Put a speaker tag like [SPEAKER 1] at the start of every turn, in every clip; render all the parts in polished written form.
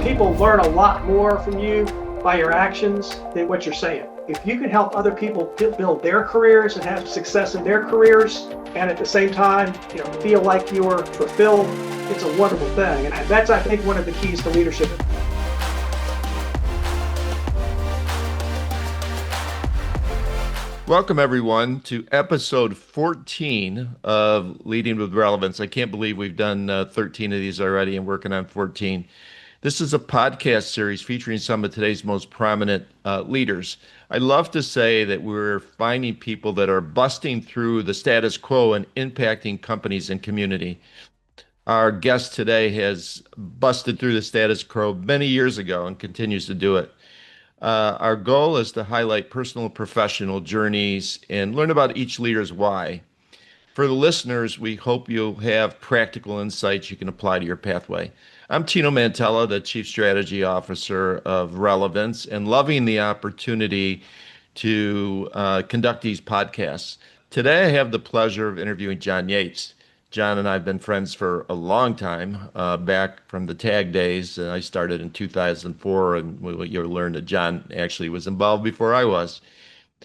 [SPEAKER 1] People learn a lot more from you by your actions than what you're saying. If you can help other people build their careers and have success in their careers, and at the same time, feel like you're fulfilled, it's a wonderful thing. And that's, I think, one of the keys to leadership.
[SPEAKER 2] Welcome, everyone, to episode 14 of Leading with Relevance. I can't believe we've done 13 of these already and working on 14. This is a podcast series featuring some of today's most prominent leaders. I love to say that we're finding people that are busting through the status quo and impacting companies and community. Our guest today has busted through the status quo many years ago and continues to do it. Our goal is to highlight personal and professional journeys and learn about each leader's why. For the listeners, we hope you'll have practical insights you can apply to your pathway. I'm Tino Mantella, the Chief Strategy Officer of Relevance, and loving the opportunity to conduct these podcasts. Today, I have the pleasure of interviewing John Yates. John and I have been friends for a long time, back from the tag days. I started in 2004, and you'll learn that John actually was involved before I was.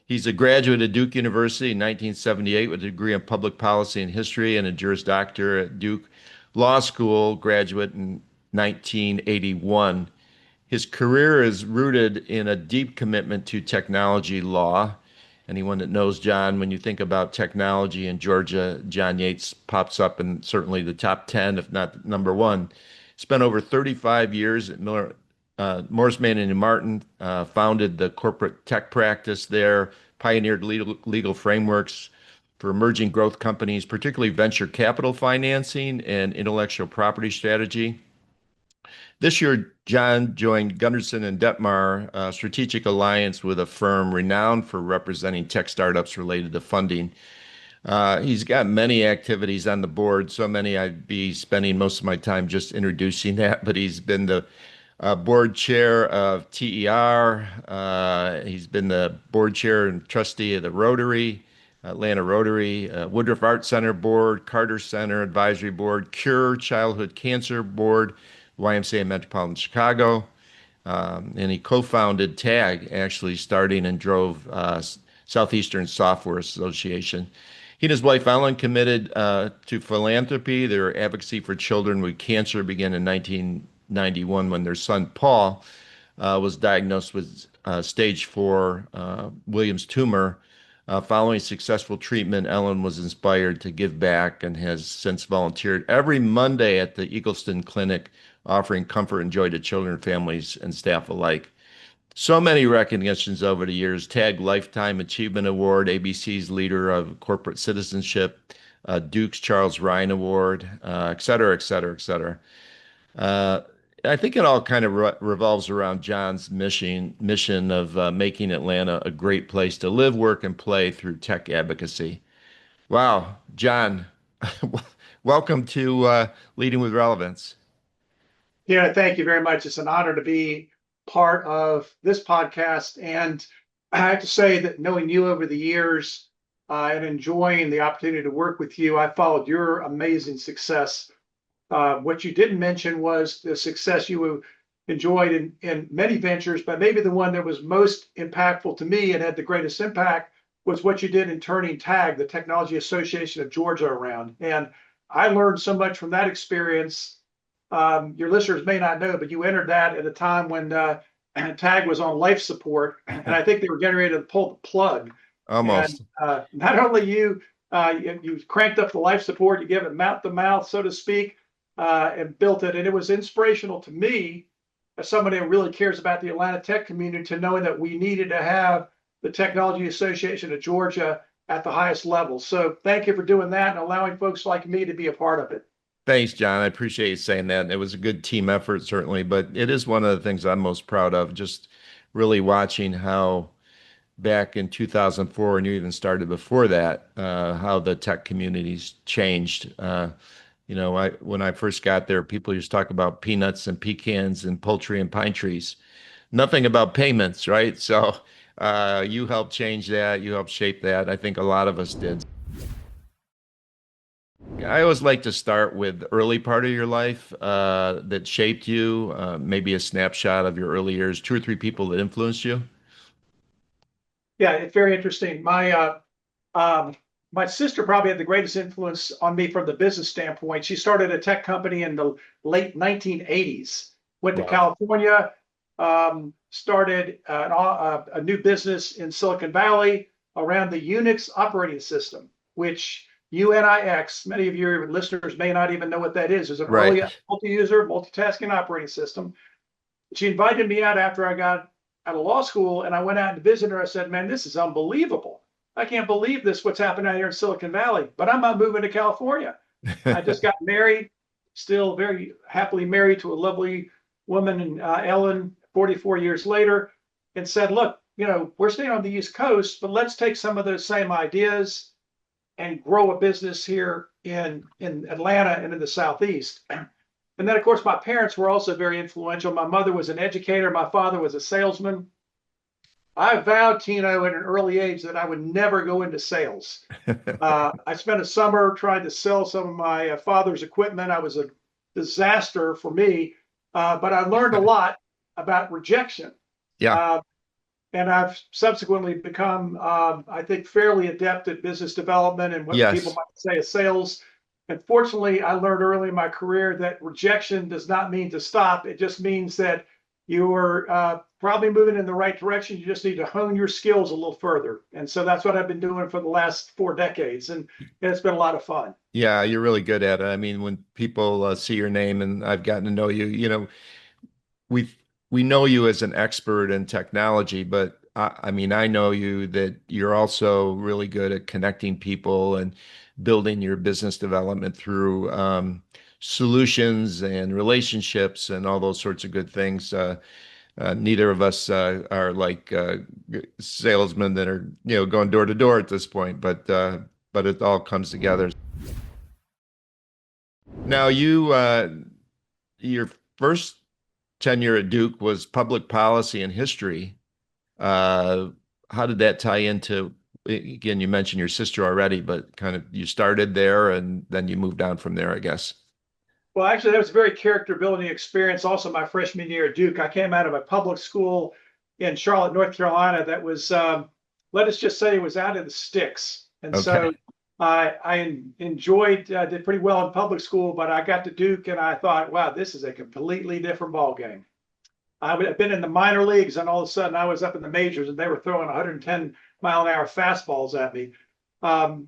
[SPEAKER 2] He's a graduate of Duke University in 1978 with a degree in public policy and history and a Juris Doctor at Duke Law School, graduate in 1981. His career is rooted in a deep commitment to technology law. Anyone that knows John, when you think about technology in Georgia, John Yates pops up in certainly the top 10, if not number one. Spent over 35 years at Morris, Manning & Martin, founded the corporate tech practice there, pioneered legal frameworks for emerging growth companies, particularly venture capital financing and intellectual property strategy. This year, John joined Gunderson Dettmer, a strategic alliance with a firm renowned for representing tech startups related to funding. He's got many activities on the board, so many I'd be spending most of my time just introducing that, but he's been the board chair of TER. He's been the board chair and trustee of the Rotary, Atlanta Rotary, Woodruff Art Center Board, Carter Center Advisory Board, Cure Childhood Cancer Board, YMCA Metropolitan Chicago, and he co-founded TAG, actually starting and drove Southeastern Software Association. He and his wife Ellen committed to philanthropy. Their advocacy for children with cancer began in 1991 when their son Paul was diagnosed with stage 4 Williams tumor. Following successful treatment, Ellen was inspired to give back and has since volunteered every Monday at the Eagleston Clinic, offering comfort and joy to children, families, and staff alike. So many recognitions over the years: TAG Lifetime Achievement Award, ABC's Leader of Corporate Citizenship, Duke's Charles Ryan Award, et cetera, et cetera, et cetera. I think it all kind of revolves around John's mission of making Atlanta a great place to live, work, and play through tech advocacy. Wow, John, welcome to Leading with Relevance.
[SPEAKER 1] Yeah, thank you very much. It's an honor to be part of this podcast. And I have to say that knowing you over the years and enjoying the opportunity to work with you, I followed your amazing success. What you didn't mention was the success you enjoyed in many ventures, but maybe the one that was most impactful to me and had the greatest impact was what you did in turning TAG, the Technology Association of Georgia, around. And I learned so much from that experience. Your listeners may not know, but you entered that at a time when TAG was on life support, and I think they were getting ready to pull the plug.
[SPEAKER 2] Almost.
[SPEAKER 1] And not only you cranked up the life support, you gave it mouth to mouth, so to speak, and built it. And it was inspirational to me, as somebody who really cares about the Atlanta tech community, to knowing that we needed to have the Technology Association of Georgia at the highest level. So thank you for doing that and allowing folks like me to be a part of it.
[SPEAKER 2] Thanks, John. I appreciate you saying that. It was a good team effort, certainly, but it is one of the things I'm most proud of, just really watching how back in 2004, and you even started before that, how the tech communities changed. When I first got there, people used to talk about peanuts and pecans and poultry and pine trees. Nothing about payments, right? So you helped change that. You helped shape that. I think a lot of us did. I always like to start with the early part of your life that shaped you, maybe a snapshot of your early years, two or three people that influenced you.
[SPEAKER 1] Yeah, it's very interesting. Um, my sister probably had the greatest influence on me from the business standpoint. She started a tech company in the late 1980s, went to
[SPEAKER 2] Wow.
[SPEAKER 1] California, started a new business in Silicon Valley around the Unix operating system, which UNIX, many of your listeners may not even know what that is an
[SPEAKER 2] Right.
[SPEAKER 1] early multi-user, multitasking operating system. She invited me out after I got out of law school, and I went out and visited her. I said, "Man, this is unbelievable. I can't believe this, what's happening out here in Silicon Valley, but I'm not moving to California." I just got married, still very happily married to a lovely woman, and Ellen, 44 years later, and said, "Look, we're staying on the East Coast, but let's take some of those same ideas and grow a business here in Atlanta and in the Southeast." And then, of course, my parents were also very influential. My mother was an educator. My father was a salesman. I vowed, Tino, at an early age that I would never go into sales. I spent a summer trying to sell some of my father's equipment. I was a disaster for me, but I learned a lot about rejection.
[SPEAKER 2] Yeah.
[SPEAKER 1] Uh, and I've subsequently become, I think, fairly adept at business development and what people
[SPEAKER 2] Yes.
[SPEAKER 1] might say is sales. And fortunately, I learned early in my career that rejection does not mean to stop. It just means that you're probably moving in the right direction. You just need to hone your skills a little further. And so that's what I've been doing for the last 4 decades. And it's been a lot of fun.
[SPEAKER 2] Yeah, you're really good at it. I mean, when people see your name and I've gotten to know you, we we know you as an expert in technology, but I mean, I know you that you're also really good at connecting people and building your business development through solutions and relationships and all those sorts of good things. Neither of us are like salesmen that are, going door to door at this point, but it all comes together. Now, your first tenure at Duke was public policy and history. Uh, how did that tie into, again, you mentioned your sister already, but kind of you started there and then you moved on from there, I guess.
[SPEAKER 1] Well, actually, that was a very character building experience. Also, my freshman year at Duke, I came out of a public school in Charlotte, North Carolina that was, let us just say, it was out of the sticks. And so
[SPEAKER 2] Okay.
[SPEAKER 1] I enjoyed, did pretty well in public school, but I got to Duke and I thought, wow, this is a completely different ball game. I had been in the minor leagues, and all of a sudden I was up in the majors, and they were throwing 110-mile-an-hour fastballs at me. Um,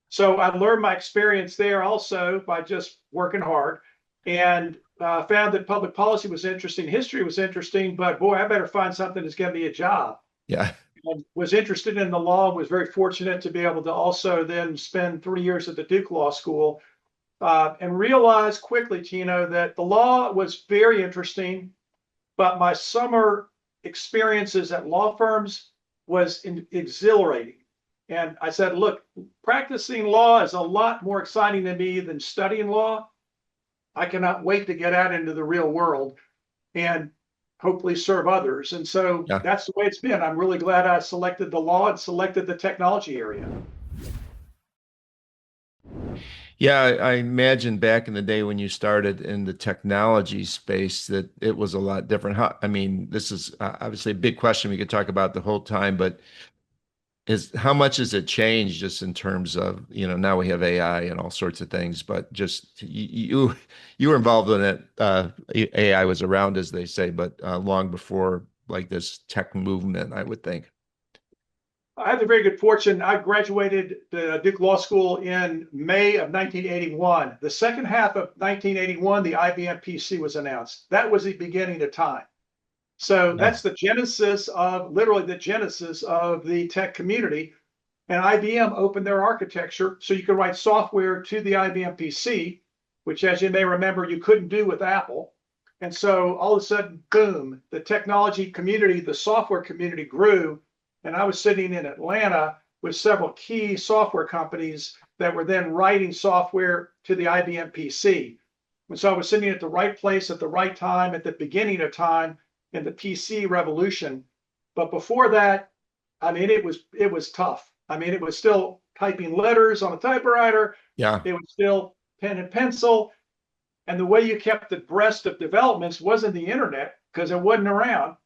[SPEAKER 1] so I learned my experience there also by just working hard, and found that public policy was interesting, history was interesting, but boy, I better find something that's going to be a job.
[SPEAKER 2] Yeah.
[SPEAKER 1] And was interested in the law, was very fortunate to be able to also then spend 3 years at the Duke Law School, and realized quickly, Tino, that the law was very interesting, but my summer experiences at law firms was exhilarating. And I said, look, practicing law is a lot more exciting to me than studying law. I cannot wait to get out into the real world and hopefully serve others. And so
[SPEAKER 2] Yeah.
[SPEAKER 1] that's the way it's been. I'm really glad I selected the law and selected the technology area.
[SPEAKER 2] Yeah, I imagine back in the day when you started in the technology space that it was a lot different. I mean, this is obviously a big question we could talk about the whole time, but is how much has it changed just in terms of, now we have AI and all sorts of things, but just you were involved in it. AI was around, as they say, but long before like this tech movement, I would think.
[SPEAKER 1] I had the very good fortune. I graduated the Duke Law School in May of 1981. The second half of 1981, the IBM PC was announced. That was the beginning of time. So
[SPEAKER 2] Yeah.
[SPEAKER 1] that's the genesis of, literally the genesis of the tech community. And IBM opened their architecture so you could write software to the IBM PC, which, as you may remember, you couldn't do with Apple. And so all of a sudden, boom, the technology community, the software community grew. And I was sitting in Atlanta with several key software companies that were then writing software to the IBM PC. And so I was sitting at the right place at the right time at the beginning of time in the PC revolution. But before that, I mean, it was tough. I mean, it was still typing letters on a typewriter.
[SPEAKER 2] Yeah.
[SPEAKER 1] It was still pen and pencil. And the way you kept abreast of developments wasn't the internet because it wasn't around.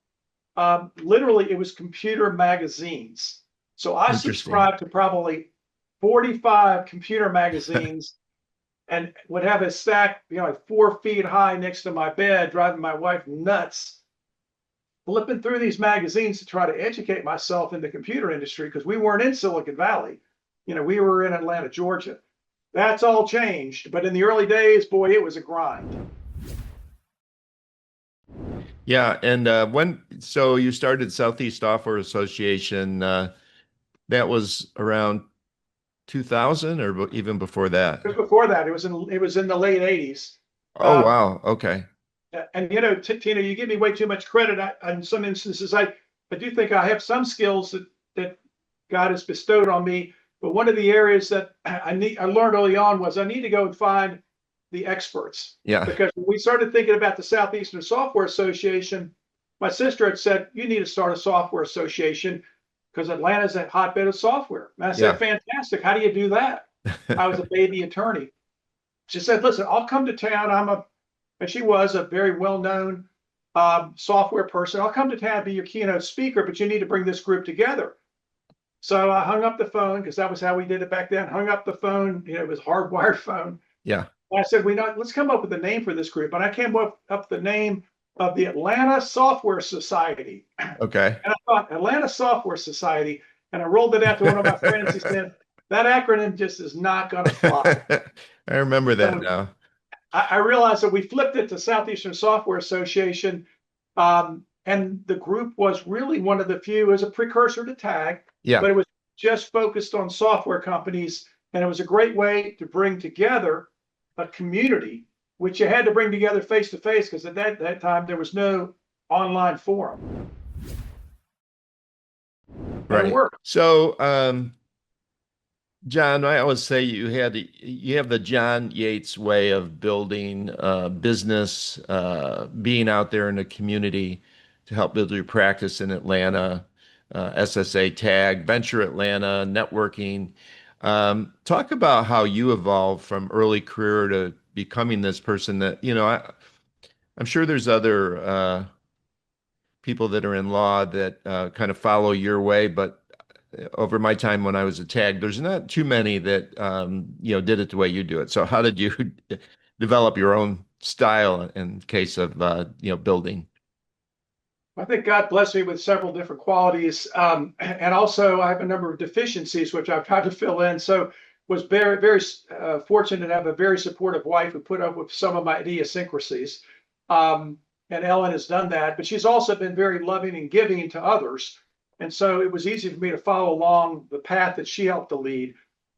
[SPEAKER 1] Literally, it was computer magazines. So I
[SPEAKER 2] Interesting.
[SPEAKER 1] subscribed to probably 45 computer magazines and would have a stack, like 4 feet high next to my bed, driving my wife nuts, flipping through these magazines to try to educate myself in the computer industry because we weren't in Silicon Valley. We were in Atlanta, Georgia. That's all changed. But in the early days, boy, it was a grind.
[SPEAKER 2] Yeah, and so you started Southeast Software Association, that was around 2000 or even before that?
[SPEAKER 1] Before that, it was in the late 80s.
[SPEAKER 2] Oh,
[SPEAKER 1] Um,
[SPEAKER 2] wow. Okay.
[SPEAKER 1] and Tina, you give me way too much credit. In some instances, I do think I have some skills that God has bestowed on me. But one of the areas that I learned early on was I need to go and find the experts.
[SPEAKER 2] Yeah.
[SPEAKER 1] Because when we started thinking about the Southeastern Software Association, my sister had said, you need to start a software association because Atlanta's a hotbed of software. And I said,
[SPEAKER 2] Yeah.
[SPEAKER 1] fantastic. How do you do that? I was a baby attorney. She said, listen, I'll come to town. And she was a very well-known software person. I'll come to town and be your keynote speaker, but you need to bring this group together. So I hung up the phone because that was how we did it back then. Hung up the phone. It was a hardwired phone.
[SPEAKER 2] Yeah.
[SPEAKER 1] And I said, let's come up with a name for this group. And I came up with the name of the Atlanta Software Society.
[SPEAKER 2] Okay.
[SPEAKER 1] And I thought, Atlanta Software Society. And I rolled it out to one of my friends. He said, that acronym just is not going to fly.
[SPEAKER 2] I remember that
[SPEAKER 1] So
[SPEAKER 2] now.
[SPEAKER 1] I realized that we flipped it to Southeastern Software Association. And the group was really one of the few, as a precursor to TAG,
[SPEAKER 2] Yeah.
[SPEAKER 1] but it was just focused on software companies. And it was a great way to bring together a community, which you had to bring together face to face because at that time there was no online forum. And
[SPEAKER 2] Right.
[SPEAKER 1] it worked.
[SPEAKER 2] So, John, I always say you have the John Yates way of building business, being out there in the community to help build your practice in Atlanta, SSA TAG, Venture Atlanta, networking. Talk about how you evolved from early career to becoming this person that, I'm sure there's other people that are in law that kind of follow your way, but over my time when I was a TAG, there's not too many that did it the way you do it. So how did you develop your own style in case of building?
[SPEAKER 1] I think God blessed me with several different qualities. And also I have a number of deficiencies, which I've tried to fill in. So was very, very fortunate to have a very supportive wife who put up with some of my idiosyncrasies. And Ellen has done that, but she's also been very loving and giving to others. And so it was easy for me to follow along the path that she helped to lead.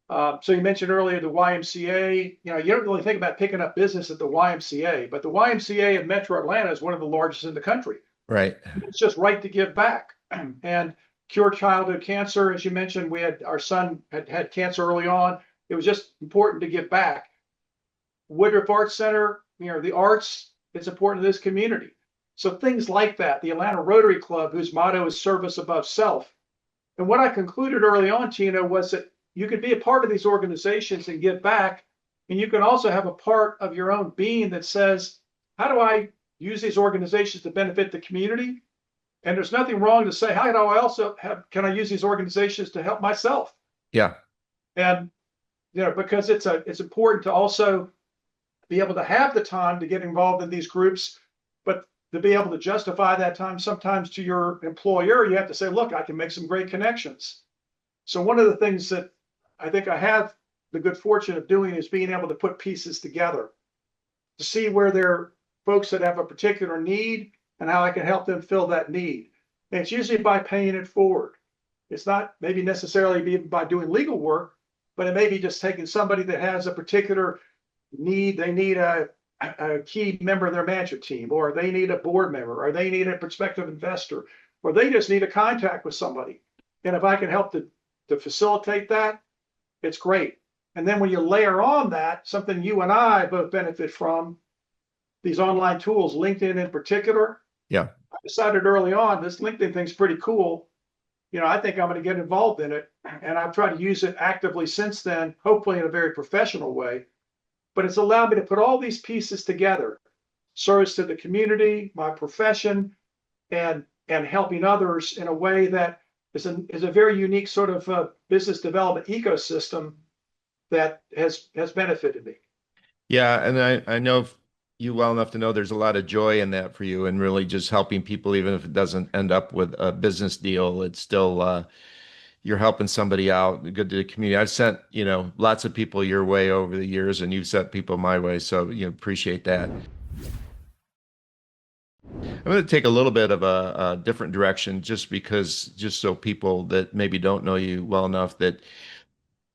[SPEAKER 1] So you mentioned earlier the YMCA. You don't really think about picking up business at the YMCA, but the YMCA of Metro Atlanta is one of the largest in the country.
[SPEAKER 2] Right.
[SPEAKER 1] It's just right to give back and cure childhood cancer. As you mentioned, our son had cancer early on. It was just important to give back. Woodruff Arts Center, the arts, it's important to this community. So things like that. The Atlanta Rotary Club, whose motto is service above self. And what I concluded early on, Tino, was that you could be a part of these organizations and give back. And you can also have a part of your own being that says, how do I use these organizations to benefit the community? And there's nothing wrong to say, how do I also can I use these organizations to help myself?
[SPEAKER 2] Yeah.
[SPEAKER 1] And, because it's important to also be able to have the time to get involved in these groups, but to be able to justify that time sometimes to your employer, you have to say, look, I can make some great connections. So one of the things that I think I have the good fortune of doing is being able to put pieces together to see where there are folks that have a particular need and how I can help them fill that need. And it's usually by paying it forward. It's not maybe necessarily by doing legal work, but it may be just taking somebody that has a particular need. They need a key member of their management team, or they need a board member, or they need a prospective investor, or they just need a contact with somebody. And if I can help to facilitate that, it's great. And then when you layer on that, something you and I both benefit from, these online tools, LinkedIn in particular.
[SPEAKER 2] Yeah.
[SPEAKER 1] I decided early on, this LinkedIn thing's pretty cool. I think I'm going to get involved in it. And I've tried to use it actively since then, hopefully in a very professional way. but it's allowed me to put all these pieces together, service to the community, my profession, and helping others in a way that is a very unique sort of business development ecosystem that has benefited me.
[SPEAKER 2] Yeah, and I know you well enough to know there's a lot of joy in that for you, and really just helping people, even if it doesn't end up with a business deal, it's still you're helping somebody out, good to the community. I've sent, lots of people your way over the years, and you've sent people my way, so appreciate that. I'm going to take a little bit of a different direction, just so people that maybe don't know you well enough that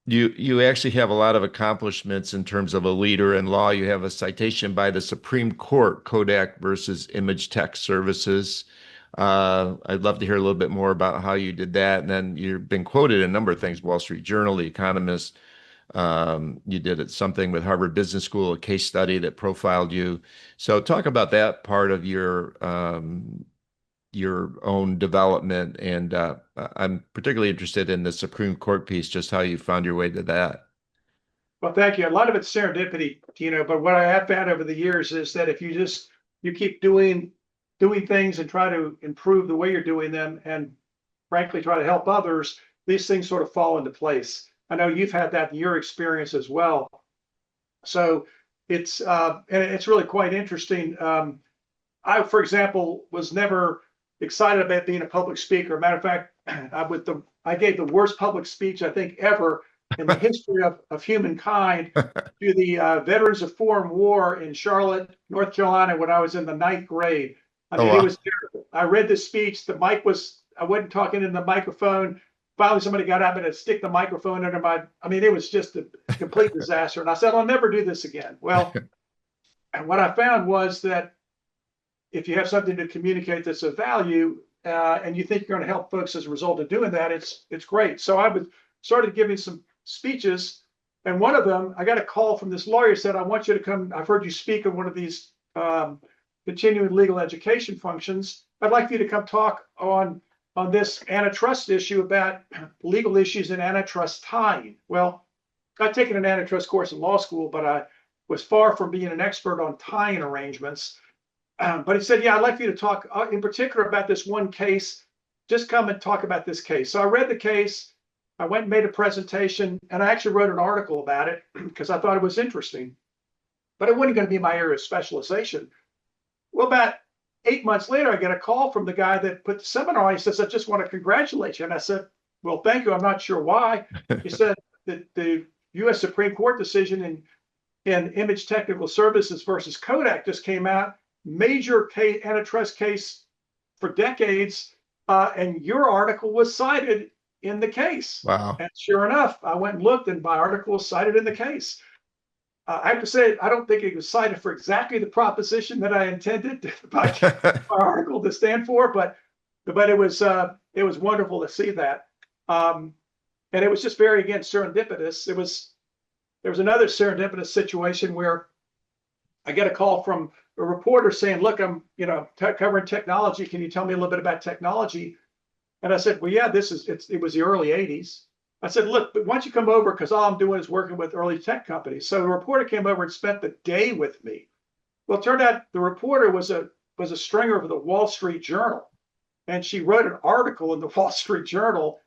[SPEAKER 2] you actually have a lot of accomplishments in terms of a leader in law. You have a citation by the Supreme Court, Kodak versus Image Tech Services. I'd love to hear a little bit more about how you did that. And then you've been quoted in a number of things, Wall Street Journal, The Economist. You did something with Harvard Business School, a case study that profiled you. So talk about that part of your own development. And I'm particularly interested in the Supreme Court piece, just how you found your way to that.
[SPEAKER 1] Well, thank you. A lot of it's serendipity, Tino, but what I have found over the years is that if you keep doing things and try to improve the way you're doing them and frankly try to help others, these things sort of fall into place. I know you've had that in your experience as well. So it's and it's really quite interesting. I, for example, was never excited about being a public speaker. Matter of fact, I gave the worst public speech I think ever in the history of humankind to the veterans of foreign war in Charlotte, North Carolina, when I was in the 9th grade. I mean,
[SPEAKER 2] Oh, wow.
[SPEAKER 1] It was terrible. I read the speech. I wasn't talking in the microphone. Finally, somebody got out and stick the microphone under it was just a complete disaster. And I said, I'll never do this again. Well, and what I found was that if you have something to communicate that's of value, and you think you're going to help folks as a result of doing that, it's great. So I started giving some speeches, and one of them, I got a call from this lawyer, said, I want you to come. I've heard you speak at one of these continuing legal education functions. I'd like for you to come talk on this antitrust issue about legal issues in antitrust tying. Well, I'd taken an antitrust course in law school, but I was far from being an expert on tying arrangements. But he said, yeah, I'd like for you to talk in particular about this one case. Just come and talk about this case. So I read the case. I went and made a presentation, and I actually wrote an article about it because I thought it was interesting. But it wasn't going to be my area of specialization. Well, about 8 months later, I get a call from the guy that put the seminar on. He says, I just want to congratulate you. And I said, well, thank you. I'm not sure why. He said that the U.S. Supreme Court decision in Image Technical Services versus Kodak just came out. Major antitrust case for decades. And your article was cited in the case.
[SPEAKER 2] Wow.
[SPEAKER 1] And sure enough, I went and looked, and my article was cited in the case. I have to say, I don't think it was cited for exactly the proposition that I intended my article to stand for, but it was wonderful to see that. And it was just very, again, serendipitous. There was another serendipitous situation where I get a call from a reporter saying, look, I'm covering technology. Can you tell me a little bit about technology? And I said, well, yeah, it was the early 80s. I said, look, but why don't you come over? Because all I'm doing is working with early tech companies. So the reporter came over and spent the day with me. Well, it turned out the reporter was a stringer of the Wall Street Journal. And she wrote an article in the Wall Street Journal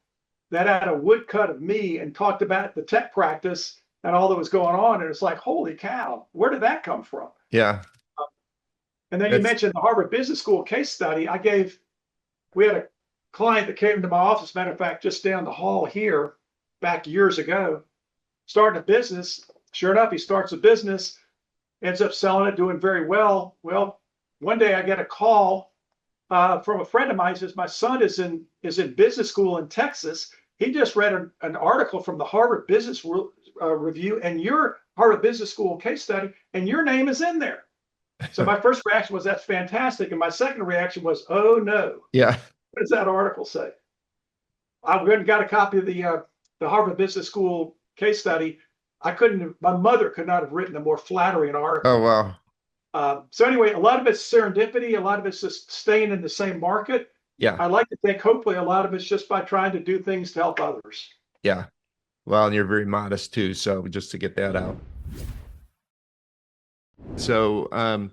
[SPEAKER 1] that had a woodcut of me and talked about the tech practice and all that was going on. And it's like, holy cow, where did that come from?
[SPEAKER 2] Yeah.
[SPEAKER 1] And then you mentioned the Harvard Business School case study. We had a client that came to my office, matter of fact, just down the hall here back years ago, starting a business. Sure enough, he starts a business, ends up selling it, doing very well. Well, one day I get a call from a friend of mine. He says, my son is in business school in Texas. He just read an article from the Harvard Business Review and your Harvard Business School case study, and your name is in there. So my first reaction was, that's fantastic. And my second reaction was, oh no.
[SPEAKER 2] Yeah.
[SPEAKER 1] What does that article say? I went and got a copy of the Harvard Business School case study. My mother could not have written a more flattering article.
[SPEAKER 2] Oh, wow.
[SPEAKER 1] So anyway, a lot of it's serendipity. A lot of it's just staying in the same market.
[SPEAKER 2] Yeah.
[SPEAKER 1] I like to think hopefully a lot of it's just by trying to do things to help others.
[SPEAKER 2] Yeah. Well, and you're very modest too. So just to get that out. So,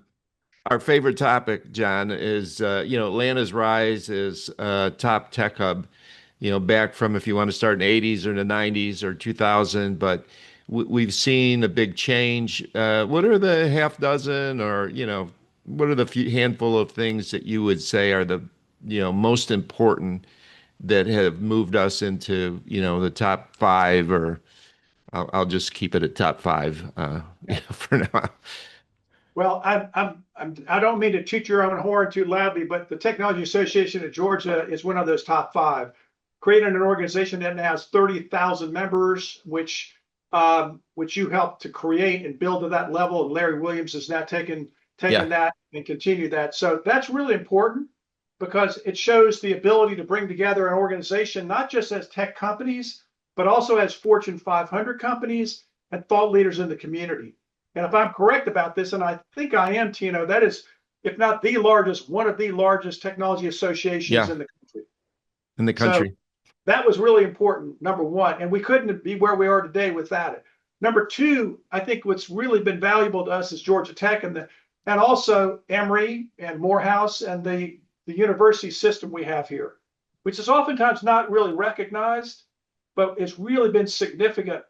[SPEAKER 2] our favorite topic, John, is Atlanta's rise is top tech hub. Back from if you want to start in the 80s or the 90s or 2000, but we've seen a big change. What are the half dozen or what are the few handful of things that you would say are the most important that have moved us into the top five, or I'll just keep it at top five for now.
[SPEAKER 1] Well, I don't mean to toot your own horn too loudly, but the Technology Association of Georgia is one of those top five. Creating an organization that has 30,000 members, which you helped to create and build to that level, and Larry Williams has now taken
[SPEAKER 2] Yeah,
[SPEAKER 1] that and continue that. So that's really important because it shows the ability to bring together an organization not just as tech companies, but also as Fortune 500 companies and thought leaders in the community. And if I'm correct about this, and I think I am, Tino, that is, if not the largest, one of the largest technology associations
[SPEAKER 2] yeah,
[SPEAKER 1] in the country.
[SPEAKER 2] in the
[SPEAKER 1] So
[SPEAKER 2] country.
[SPEAKER 1] that was really important, number one. And we couldn't be where we are today without it. Number two, I think what's really been valuable to us is Georgia Tech and also Emory and Morehouse and the university system we have here, which is oftentimes not really recognized, but it's really been significant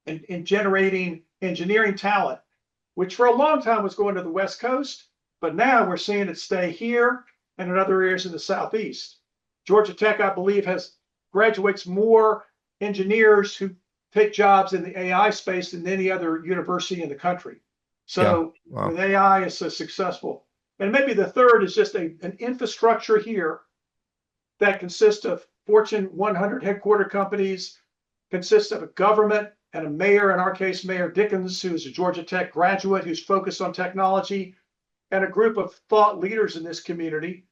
[SPEAKER 1] in generating engineering talent, which for a long time was going to the West Coast, but now we're seeing it stay here and in other areas in the Southeast. Georgia Tech, I believe, graduates more engineers who take jobs in the AI space than any other university in the country.
[SPEAKER 2] Yeah.
[SPEAKER 1] So
[SPEAKER 2] Wow.
[SPEAKER 1] with AI, it's so successful. And maybe the third is just an infrastructure here that consists of Fortune 100 headquarter companies, consists of a government and a mayor, in our case, Mayor Dickens, who's a Georgia Tech graduate who's focused on technology, and a group of thought leaders in this community,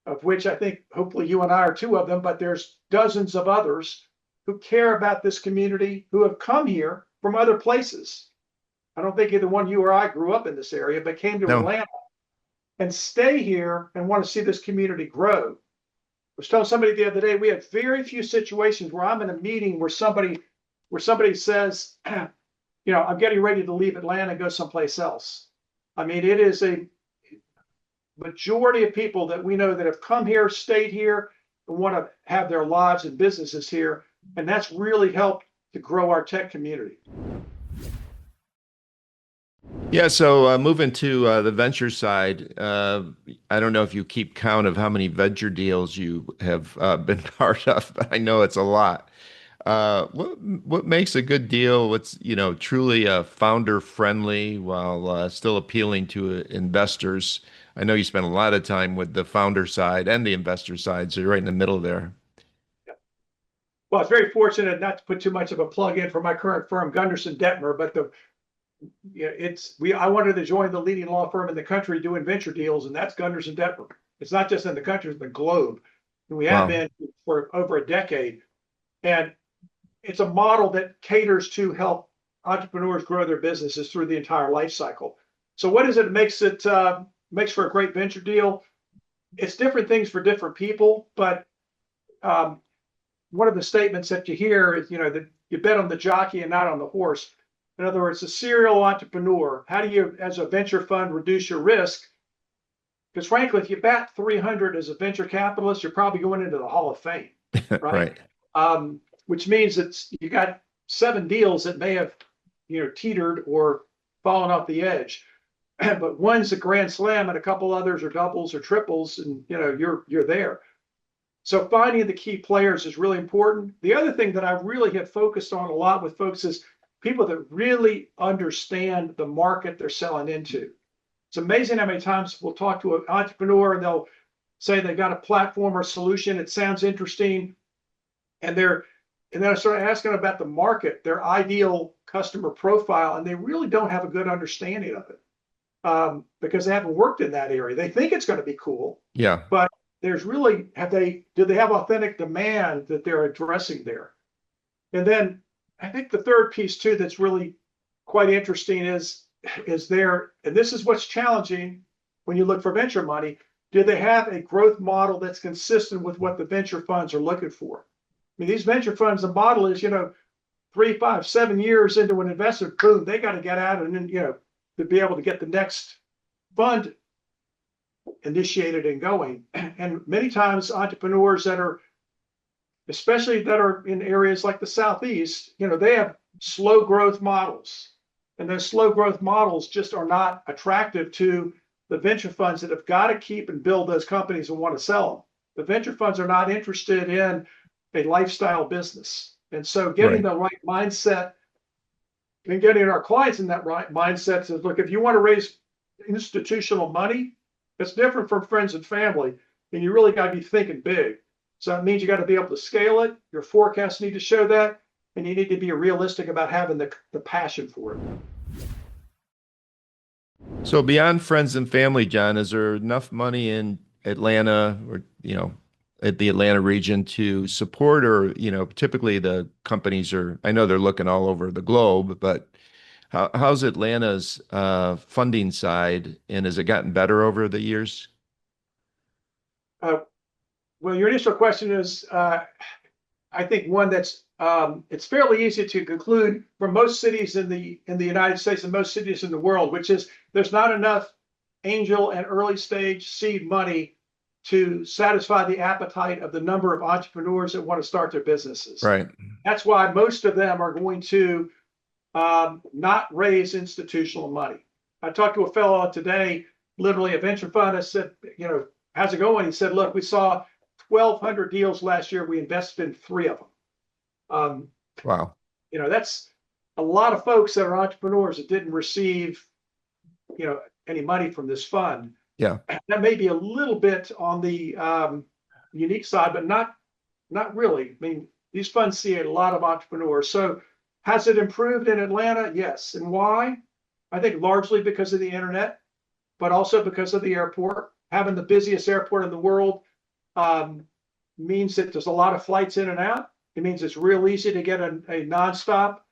[SPEAKER 1] of which I think hopefully you and I are two of them, but there's dozens of others who care about this community, who have come here from other places. I don't think either one you or I grew up in this area, but came to
[SPEAKER 2] No.
[SPEAKER 1] Atlanta and stay here and want to see this community grow. I was telling somebody the other day, we have very few situations where I'm in a meeting where somebody says, I'm getting ready to leave Atlanta and go someplace else. I mean, it is a majority of people that we know that have come here, stayed here, and want to have their lives and businesses here. And that's really helped to grow our tech community.
[SPEAKER 2] Yeah, so moving to the venture side, I don't know if you keep count of how many venture deals you have been part of, but I know it's a lot. What makes a good deal? What's truly founder friendly while still appealing to investors? I know you spend a lot of time with the founder side and the investor side, so you're right in the middle there.
[SPEAKER 1] Well, it's very fortunate not to put too much of a plug in for my current firm, Gunderson Dettmer, but I wanted to join the leading law firm in the country doing venture deals, and that's Gunderson Dettmer. It's not just in the country, it's the globe. And we have
[SPEAKER 2] Wow.
[SPEAKER 1] been for over a decade. And it's a model that caters to help entrepreneurs grow their businesses through the entire life cycle. So what is it that makes for a great venture deal? It's different things for different people, but um, one of the statements that you hear is, that you bet on the jockey and not on the horse. In other words, a serial entrepreneur, how do you, as a venture fund, reduce your risk? Because frankly, if you bat 300 as a venture capitalist, you're probably going into the Hall of Fame, right?
[SPEAKER 2] Right.
[SPEAKER 1] Which means that you got 7 deals that may have, teetered or fallen off the edge, but one's a grand slam and a couple others are doubles or triples, and you're there. So finding the key players is really important. The other thing that I really have focused on a lot with folks is people that really understand the market they're selling into. It's amazing how many times we'll talk to an entrepreneur and they'll say they've got a platform or solution. It sounds interesting. And then I start asking about the market, their ideal customer profile, and they really don't have a good understanding of it because they haven't worked in that area. They think it's going to be cool,
[SPEAKER 2] Yeah.
[SPEAKER 1] but there's really, do they have authentic demand that they're addressing there? And then I think the third piece too that's really quite interesting is there, and this is what's challenging when you look for venture money, do they have a growth model that's consistent with what the venture funds are looking for? I mean, these venture funds, the model is, 3, 5, 7 years into an investment, boom, they got to get out and then, to be able to get the next fund initiated and going. And many times entrepreneurs that are, especially that are in areas like the Southeast, they have slow growth models. And those slow growth models just are not attractive to the venture funds that have got to keep and build those companies and want to sell them. The venture funds are not interested in a lifestyle business. And so getting the right mindset and getting our clients in that right mindset says, look, if you want to raise institutional money, it's different from friends and family, and you really got to be thinking big. So it means you got to be able to scale it. Your forecasts need to show that, and you need to be realistic about having the passion for it.
[SPEAKER 2] So beyond friends and family, John, is there enough money in Atlanta or, at the Atlanta region to support, or, typically the companies are, I know they're looking all over the globe, but how's Atlanta's funding side, and has it gotten better over the years?
[SPEAKER 1] Well, your initial question is, I think one that's it's fairly easy to conclude for most cities in the United States and most cities in the world, which is there's not enough angel and early stage seed money to satisfy the appetite of the number of entrepreneurs that want to start their businesses.
[SPEAKER 2] Right.
[SPEAKER 1] That's why most of them are going to not raise institutional money. I talked to a fellow today, literally a venture fund. I said, how's it going? He said, look, we saw 1,200 deals last year. We invested in 3 of them.
[SPEAKER 2] Wow.
[SPEAKER 1] That's a lot of folks that are entrepreneurs that didn't receive, any money from this fund.
[SPEAKER 2] Yeah.
[SPEAKER 1] That may be a little bit on the unique side, but not really. I mean, these funds see a lot of entrepreneurs. So has it improved in Atlanta? Yes. And why? I think largely because of the internet, but also because of the airport. Having the busiest airport in the world means that there's a lot of flights in and out. It means it's real easy to get a nonstop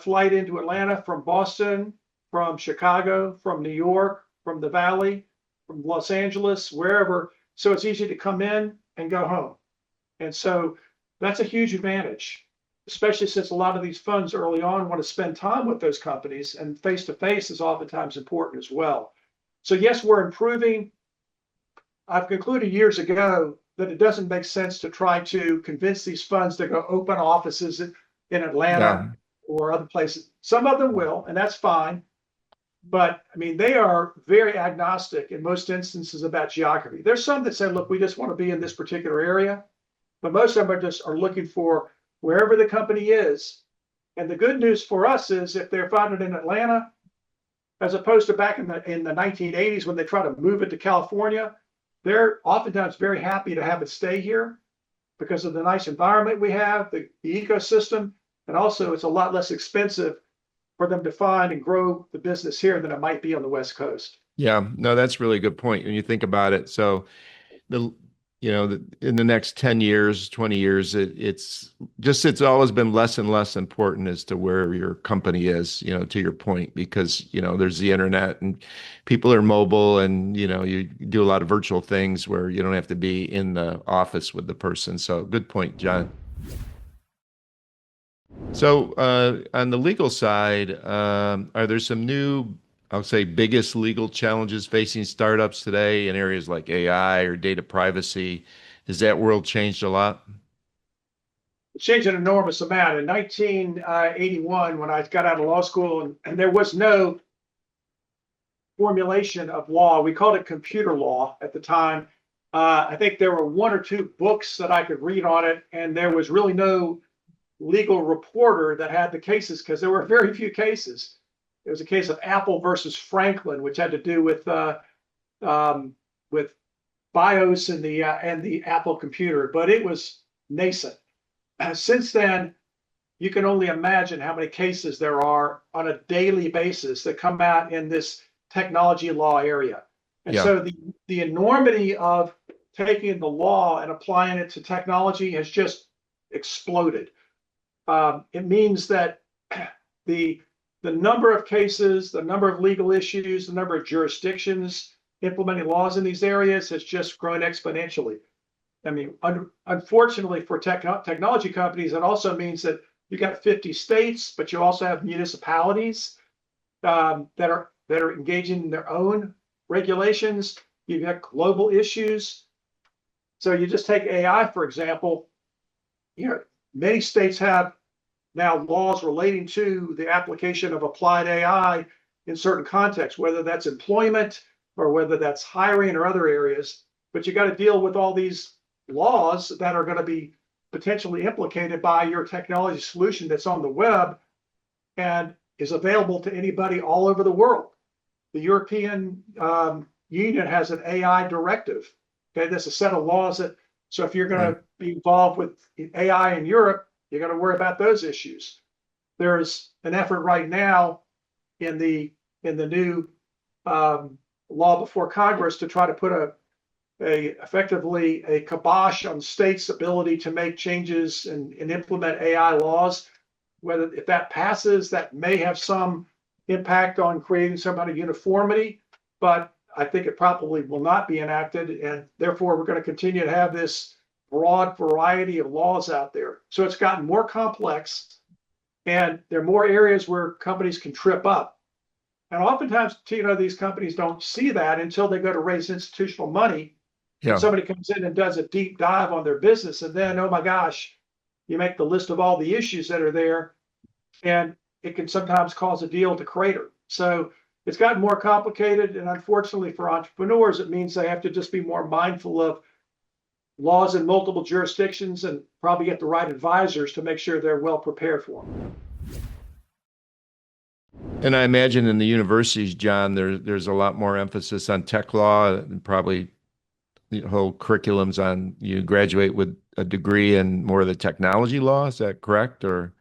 [SPEAKER 1] flight into Atlanta from Boston, from Chicago, from New York, from the Valley, from Los Angeles, wherever. So it's easy to come in and go home. And so that's a huge advantage, especially since a lot of these funds early on want to spend time with those companies, and face-to-face is oftentimes important as well. So yes, we're improving. I've concluded years ago that it doesn't make sense to try to convince these funds to go open offices in Atlanta or other places. Some of them will, and that's fine. But I mean, they are very agnostic in most instances about geography. There's some that say, look, we just want to be in this particular area. But most of them are looking for wherever the company is. And the good news for us is if they're founded in Atlanta, as opposed to back in the 1980s when they try to move it to California, they're oftentimes very happy to have it stay here because of the nice environment we have, the ecosystem, and also it's a lot less expensive for them to find and grow the business here than it might be on the West Coast.
[SPEAKER 2] Yeah, no, that's a really good point when you think about it. So in the next 10 years, 20 years, it's always been less and less important as to where your company is, to your point, because, there's the internet and people are mobile, and, you do a lot of virtual things where you don't have to be in the office with the person. So good point, John. So on the legal side, are there some new, I'll say, biggest legal challenges facing startups today in areas like AI or data privacy? Has that world changed a lot?
[SPEAKER 1] It changed an enormous amount. In 1981, when I got out of law school, and there was no formulation of law, we called it computer law at the time. I think there were 1 or 2 books that I could read on it, and there was really no legal reporter that had the cases because there were very few cases. There was a case of Apple versus Franklin, which had to do with BIOS and the Apple computer, but it was nascent. Since then, you can only imagine how many cases there are on a daily basis that come out in this technology law area. And so the enormity of taking the law and applying it to technology has just exploded. It means that the number of cases, the number of legal issues, the number of jurisdictions implementing laws in these areas has just grown exponentially. I mean, unfortunately for technology companies, it also means that you got 50 states, but you also have municipalities. that are engaging in their own regulations. You've got global issues. So you just take AI, for example. Many states have now laws relating to the application of applied AI in certain contexts, whether that's employment or whether that's hiring or other areas. But you got to deal with all these laws that are going to be potentially implicated by your technology solution that's on the web and is available to anybody all over the world. The European Union has an AI directive. Okay, that's a set of laws that, so if you're going to be involved with AI in Europe, you got to worry about those issues. There's an effort right now in the new law before Congress to try to put effectively a kibosh on states' ability to make changes and implement AI laws. Whether if that passes, that may have some impact on creating some kind of uniformity, but I think it probably will not be enacted, and therefore we're going to continue to have this broad variety of laws out there. So it's gotten more complex, and there are more areas where companies can trip up. And oftentimes, these companies don't see that until they go to raise institutional money.
[SPEAKER 2] Yeah.
[SPEAKER 1] And somebody comes in and does a deep dive on their business, and then, oh my gosh, you make the list of all the issues that are there, and it can sometimes cause a deal to crater. So it's gotten more complicated, and unfortunately for entrepreneurs, it means they have to just be more mindful of laws in multiple jurisdictions and probably get the right advisors to make sure they're well prepared for them.
[SPEAKER 2] And I imagine in the universities, John, there's a lot more emphasis on tech law, and probably the whole curriculums on you graduate with a degree in more of the technology law. Is that correct? Or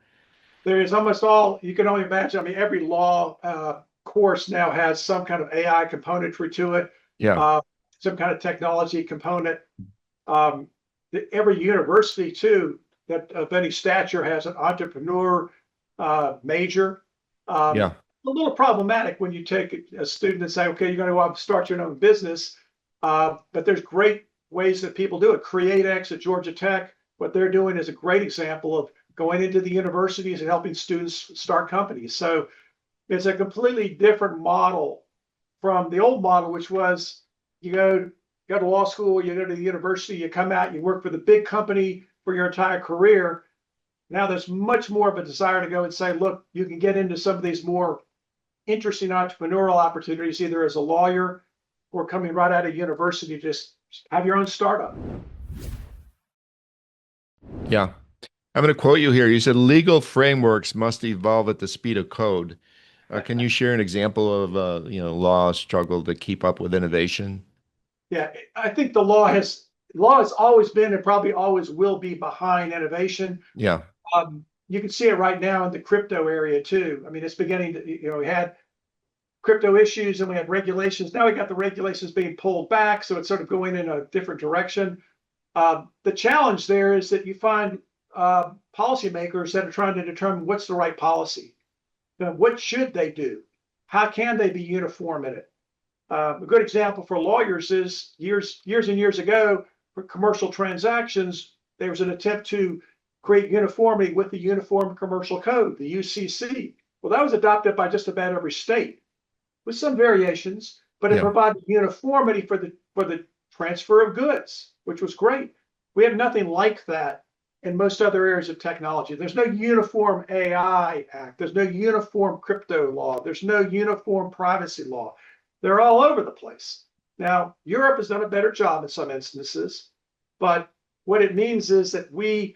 [SPEAKER 1] there is almost all you can only imagine. I mean, every law course now has some kind of AI componentry to it.
[SPEAKER 2] Yeah.
[SPEAKER 1] Some kind of technology component. Every university too that of any stature has an entrepreneur major.
[SPEAKER 2] Yeah.
[SPEAKER 1] A little problematic when you take a student and say, okay, you're going to start your own business. But there's great ways that people do it. CreateX at Georgia Tech, what they're doing is a great example of going into the universities and helping students start companies. So it's a completely different model from the old model, which was you go to law school, you go to the university, you come out, you work for the big company for your entire career. Now there's much more of a desire to go and say, look, you can get into some of these more interesting entrepreneurial opportunities, either as a lawyer or coming right out of university, just have your own startup.
[SPEAKER 2] Yeah. I'm going to quote you here. You said legal frameworks must evolve at the speed of code. Can you share an example of law struggle to keep up with innovation?
[SPEAKER 1] Yeah, I think the law has always been and probably always will be behind innovation.
[SPEAKER 2] Yeah.
[SPEAKER 1] You can see it right now in the crypto area too. I mean, it's beginning to, we had crypto issues and we had regulations. Now we got the regulations being pulled back, so it's sort of going in a different direction. The challenge there is that you find policymakers that are trying to determine what's the right policy. Now, what should they do? How can they be uniform in it? A good example for lawyers is years and years ago for commercial transactions, there was an attempt to create uniformity with the Uniform Commercial Code, the UCC. Well, that was adopted by just about every state with some variations, but it provided uniformity for the transfer of goods, which was great. We have nothing like that in most other areas of technology. There's no uniform AI act. There's no uniform crypto law. There's no uniform privacy law. They're all over the place. Now, Europe has done a better job in some instances, but what it means is that we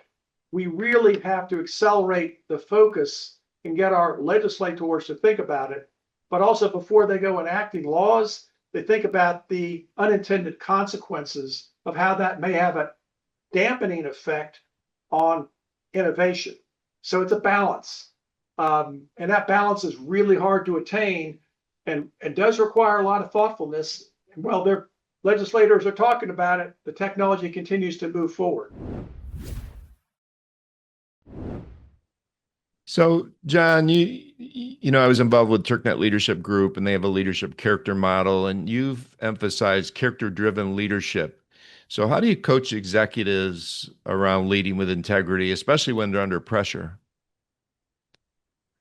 [SPEAKER 1] really have to accelerate the focus and get our legislators to think about it. But also before they go enacting laws, they think about the unintended consequences of how that may have a dampening effect on innovation. So it's a balance. And that balance is really hard to attain and does require a lot of thoughtfulness. And while their legislators are talking about it, the technology continues to move forward.
[SPEAKER 2] So, John, I was involved with TurkNet Leadership Group, and they have a leadership character model, and you've emphasized character-driven leadership. So how do you coach executives around leading with integrity, especially when they're under pressure?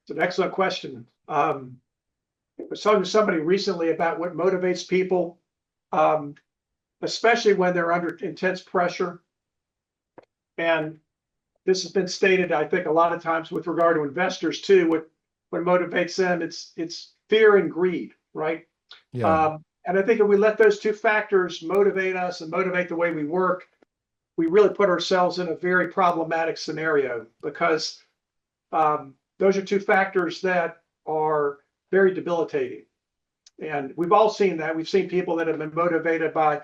[SPEAKER 1] It's an excellent question. was talking to somebody recently about what motivates people, um, especially when they're under intense pressure. And this has been stated, I think, a lot of times with regard to investors too. What motivates them, it's fear and greed, right?
[SPEAKER 2] Yeah.
[SPEAKER 1] And I think if we let those two factors motivate us and motivate the way we work, we really put ourselves in a very problematic scenario, because those are two factors that are very debilitating. And we've all seen that. We've seen people that have been motivated by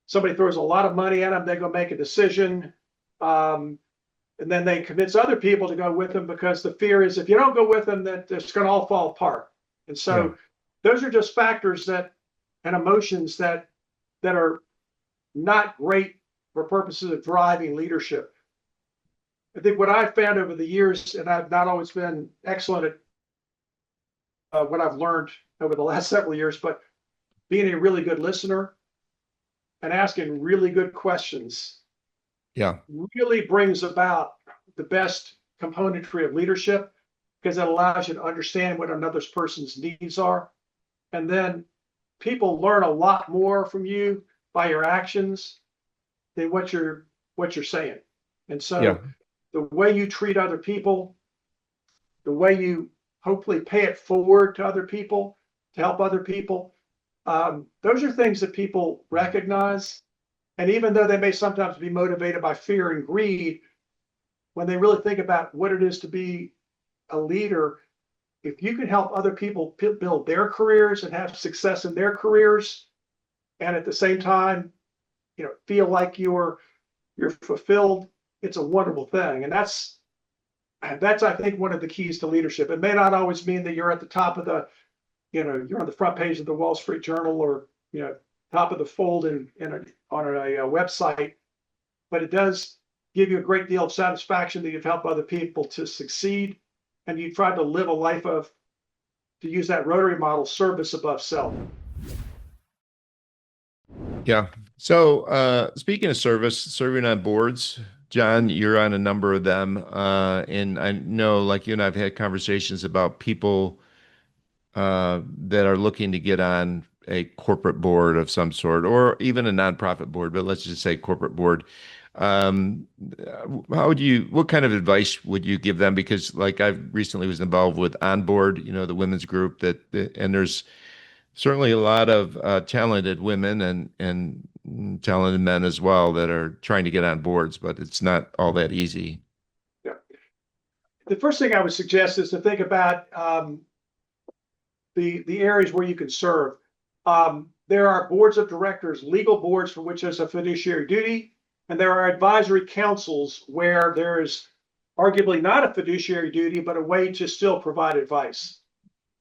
[SPEAKER 1] somebody throws a lot of money at them, they go make a decision. And then they convince other people to go with them, because the fear is if you don't go with them, that it's going to all fall apart. And so those are just factors that and emotions that are not great for purposes of driving leadership. I think what I've found over the years, and I've not always been excellent at what I've learned over the last several years, but being a really good listener and asking really good questions really brings about the best componentry of leadership, because it allows you to understand what another person's needs are. And then people learn a lot more from you by your actions than what you're saying. And so the way you treat other people, the way you hopefully pay it forward to other people, to help other people, those are things that people recognize. And even though they may sometimes be motivated by fear and greed, when they really think about what it is to be a leader, if you can help other people build their careers and have success in their careers, and at the same time, feel like you're fulfilled, it's a wonderful thing. And that's I think one of the keys to leadership. It may not always mean that you're at the top of the, you're on the front page of the Wall Street Journal, or top of the fold on a website, but it does give you a great deal of satisfaction that you've helped other people to succeed, and you try to live a life of, to use that Rotary model, service above self.
[SPEAKER 2] Yeah. So speaking of serving on boards, John, you're on a number of them. And I know, like you and I've had conversations about people that are looking to get on a corporate board of some sort, or even a nonprofit board, but let's just say corporate board. What kind of advice would you give them? Because like I recently was involved with Onboard, the women's group and there's certainly a lot of talented women and talented men as well that are trying to get on boards, but it's not all that easy.
[SPEAKER 1] Yeah. The first thing I would suggest is to think about the areas where you can serve. There are boards of directors, legal boards for which there's a fiduciary duty, and there are advisory councils where there is arguably not a fiduciary duty, but a way to still provide advice.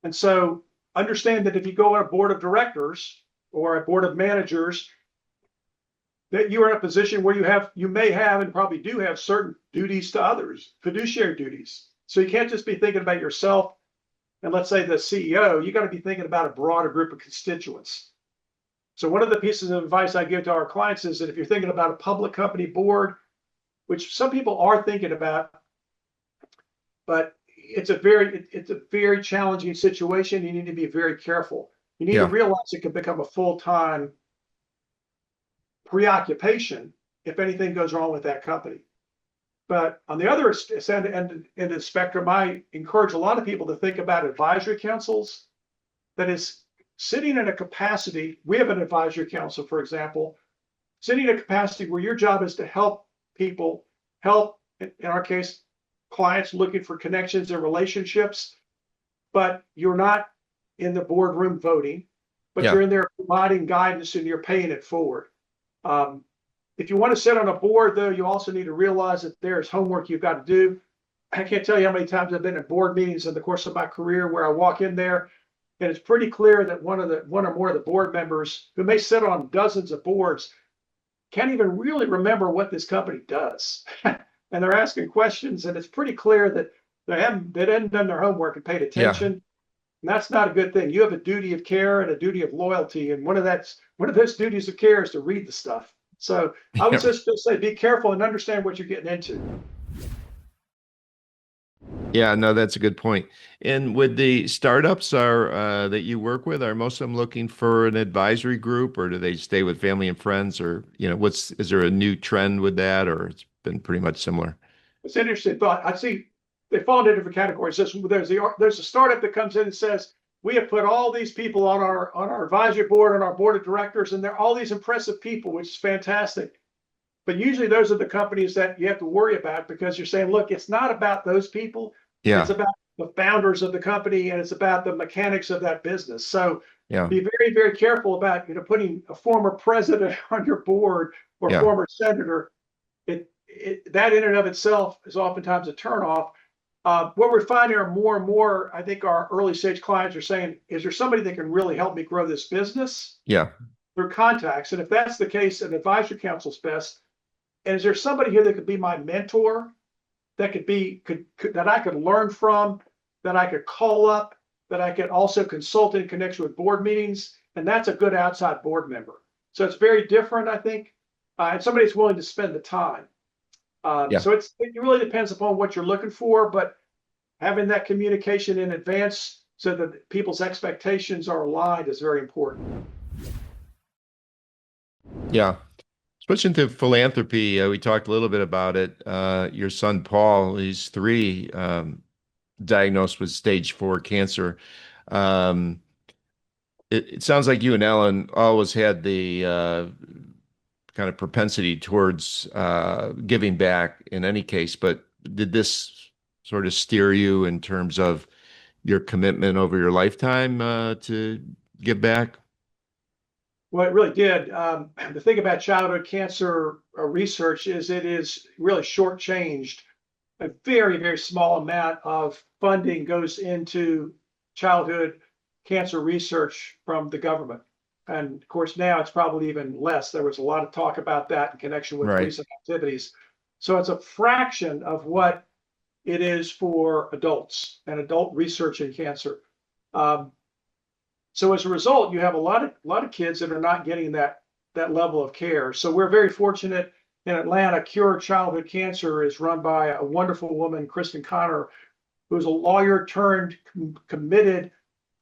[SPEAKER 1] And so understand that if you go on a board of directors or a board of managers, that you are in a position where you may have and probably do have certain duties to others, fiduciary duties. So you can't just be thinking about yourself and, let's say, the CEO. You got to be thinking about a broader group of constituents. So one of the pieces of advice I give to our clients is that if you're thinking about a public company board, which some people are thinking about, but it's a very challenging situation. You need to be very careful. You need to realize it can become a full-time preoccupation if anything goes wrong with that company. But on the other end of the spectrum, I encourage a lot of people to think about advisory councils. That is, sitting in a capacity. We have an advisory council, for example, sitting in a capacity where your job is to help people, in our case, clients looking for connections and relationships, but you're not in the boardroom voting, but you're in there providing guidance and you're paying it forward. If you want to sit on a board, though, you also need to realize that there's homework you've got to do. I can't tell you how many times I've been at board meetings in the course of my career where I walk in there and it's pretty clear that one or more of the board members, who may sit on dozens of boards, can't even really remember what this company does. And they're asking questions, and it's pretty clear that they hadn't done their homework and paid attention. And that's not a good thing. You have a duty of care and a duty of loyalty, and one of those duties of care is to read the stuff. So I would just say be careful and understand what you're getting into.
[SPEAKER 2] Yeah, no, that's a good point. And with the startups are that you work with, are most of them looking for an advisory group, or do they stay with family and friends, or is there a new trend with that, or it's been pretty much similar?
[SPEAKER 1] It's an interesting thought. I see they fall into different categories. There's a startup that comes in and says, we have put all these people on our advisory board and our board of directors, and they're all these impressive people, which is fantastic. But usually those are the companies that you have to worry about because you're saying, look, it's not about those people. It's
[SPEAKER 2] Yeah,
[SPEAKER 1] about the founders of the company and it's about the mechanics of that business. So
[SPEAKER 2] yeah,
[SPEAKER 1] be very, very careful about, putting a former president on your board or
[SPEAKER 2] yeah,
[SPEAKER 1] former senator. That in and of itself is oftentimes a turnoff. What we're finding are more and more, I think our early stage clients are saying, is there somebody that can really help me grow this business
[SPEAKER 2] yeah,
[SPEAKER 1] through contacts? And if that's the case, an advisory council's best. And is there somebody here that could be my mentor, that that I could learn from, that I could call up, that I could also consult in connection with board meetings? And that's a good outside board member. So it's very different, I think, and somebody's willing to spend the time.
[SPEAKER 2] yeah.
[SPEAKER 1] So it really depends upon what you're looking for, but having that communication in advance so that people's expectations are aligned is very important.
[SPEAKER 2] Yeah. Switching to philanthropy, we talked a little bit about it. Your son Paul, he's 3, diagnosed with stage 4 cancer. Um, it sounds like you and Ellen always had the kind of propensity towards giving back in any case, but did this sort of steer you in terms of your commitment over your lifetime to give back?
[SPEAKER 1] Well, it really did. The thing about childhood cancer research is it is really shortchanged. A very, very small amount of funding goes into childhood cancer research from the government. And of course, now it's probably even less. There was a lot of talk about that in connection with
[SPEAKER 2] Right.
[SPEAKER 1] recent activities. So it's a fraction of what it is for adults and adult research in cancer. Um, so as a result, you have a lot of kids that are not getting that level of care. So we're very fortunate in Atlanta. Cure Childhood Cancer is run by a wonderful woman, Kristen Connor, who's a lawyer turned committed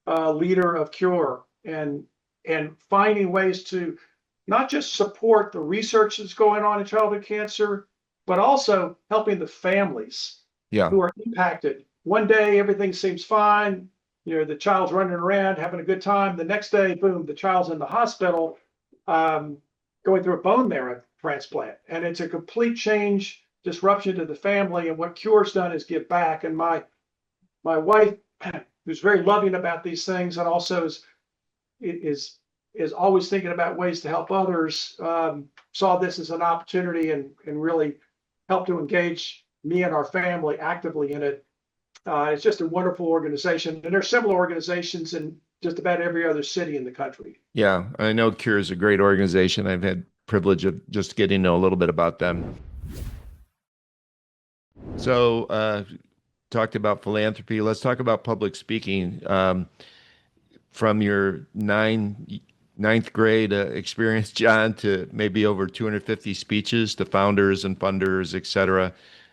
[SPEAKER 1] leader of Cure, and finding ways to not just support the research that's going on in childhood cancer, but also helping the families
[SPEAKER 2] Yeah.
[SPEAKER 1] who are impacted. One day everything seems fine, the child's running around having a good time. The next day, boom, the child's in the hospital, um, going through a bone marrow transplant, and it's a complete change, disruption to the family. And what Cure's done is give back. And my wife, who's very loving about these things and also is always thinking about ways to help others, saw this as an opportunity and really helped to engage me and our family actively in it. It's just a wonderful organization, and there's similar organizations in just about every other city in the country.
[SPEAKER 2] Yeah. I know Cure is a great organization. I've had privilege of just getting to know a little bit about them. So, talked about philanthropy. Let's talk about public speaking. From your ninth grade experience, John, to maybe over 250 speeches to founders and funders, et cetera.